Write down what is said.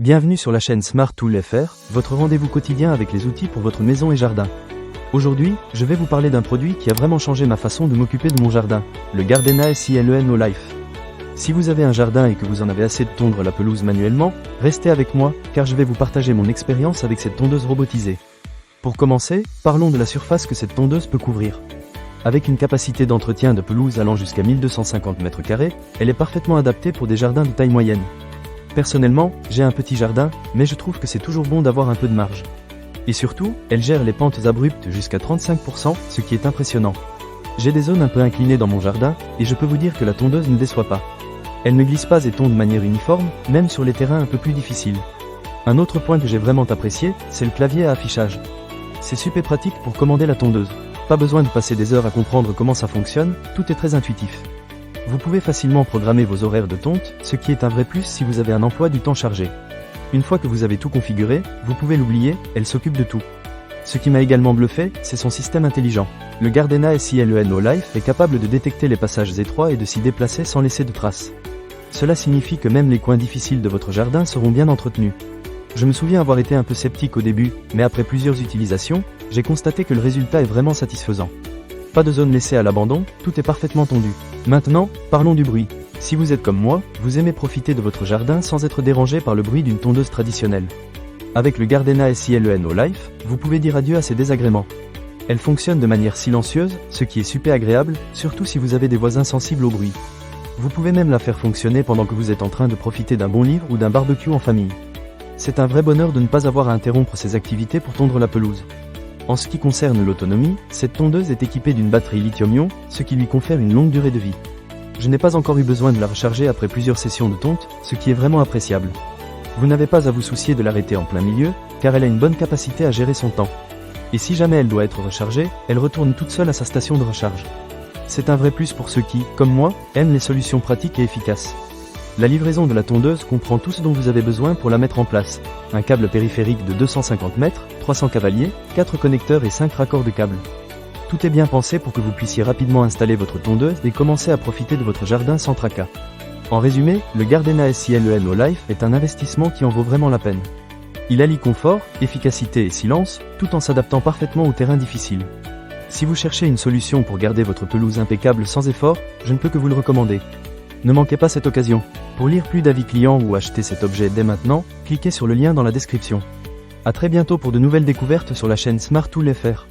Bienvenue sur la chaîne Smart Tool FR, votre rendez-vous quotidien avec les outils pour votre maison et jardin. Aujourd'hui, je vais vous parler d'un produit qui a vraiment changé ma façon de m'occuper de mon jardin, le Gardena SILEN Life. Si vous avez un jardin et que vous en avez assez de tondre la pelouse manuellement, restez avec moi, car je vais vous partager mon expérience avec cette tondeuse robotisée. Pour commencer, parlons de la surface que cette tondeuse peut couvrir. Avec une capacité d'entretien de pelouse allant jusqu'à 1250 m², elle est parfaitement adaptée pour des jardins de taille moyenne. Personnellement, j'ai un petit jardin, mais je trouve que c'est toujours bon d'avoir un peu de marge. Et surtout, elle gère les pentes abruptes jusqu'à 35%, ce qui est impressionnant. J'ai des zones un peu inclinées dans mon jardin, et je peux vous dire que la tondeuse ne déçoit pas. Elle ne glisse pas et tond de manière uniforme, même sur les terrains un peu plus difficiles. Un autre point que j'ai vraiment apprécié, c'est le clavier à affichage. C'est super pratique pour commander la tondeuse. Pas besoin de passer des heures à comprendre comment ça fonctionne, tout est très intuitif. Vous pouvez facilement programmer vos horaires de tonte, ce qui est un vrai plus si vous avez un emploi du temps chargé. Une fois que vous avez tout configuré, vous pouvez l'oublier, elle s'occupe de tout. Ce qui m'a également bluffé, c'est son système intelligent. Le Gardena SILEN Life est capable de détecter les passages étroits et de s'y déplacer sans laisser de traces. Cela signifie que même les coins difficiles de votre jardin seront bien entretenus. Je me souviens avoir été un peu sceptique au début, mais après plusieurs utilisations, j'ai constaté que le résultat est vraiment satisfaisant. Pas de zone laissée à l'abandon, tout est parfaitement tondu. Maintenant, parlons du bruit. Si vous êtes comme moi, vous aimez profiter de votre jardin sans être dérangé par le bruit d'une tondeuse traditionnelle. Avec le Gardena SILEN Life, vous pouvez dire adieu à ces désagréments. Elle fonctionne de manière silencieuse, ce qui est super agréable, surtout si vous avez des voisins sensibles au bruit. Vous pouvez même la faire fonctionner pendant que vous êtes en train de profiter d'un bon livre ou d'un barbecue en famille. C'est un vrai bonheur de ne pas avoir à interrompre ces activités pour tondre la pelouse. En ce qui concerne l'autonomie, cette tondeuse est équipée d'une batterie lithium-ion, ce qui lui confère une longue durée de vie. Je n'ai pas encore eu besoin de la recharger après plusieurs sessions de tonte, ce qui est vraiment appréciable. Vous n'avez pas à vous soucier de l'arrêter en plein milieu, car elle a une bonne capacité à gérer son temps. Et si jamais elle doit être rechargée, elle retourne toute seule à sa station de recharge. C'est un vrai plus pour ceux qui, comme moi, aiment les solutions pratiques et efficaces. La livraison de la tondeuse comprend tout ce dont vous avez besoin pour la mettre en place. Un câble périphérique de 250 mètres, 300 cavaliers, 4 connecteurs et 5 raccords de câbles. Tout est bien pensé pour que vous puissiez rapidement installer votre tondeuse et commencer à profiter de votre jardin sans tracas. En résumé, le Gardena SILEN Life est un investissement qui en vaut vraiment la peine. Il allie confort, efficacité et silence, tout en s'adaptant parfaitement aux terrains difficiles. Si vous cherchez une solution pour garder votre pelouse impeccable sans effort, je ne peux que vous le recommander. Ne manquez pas cette occasion. Pour lire plus d'avis clients ou acheter cet objet dès maintenant, cliquez sur le lien dans la description. A très bientôt pour de nouvelles découvertes sur la chaîne Smart Tool FR.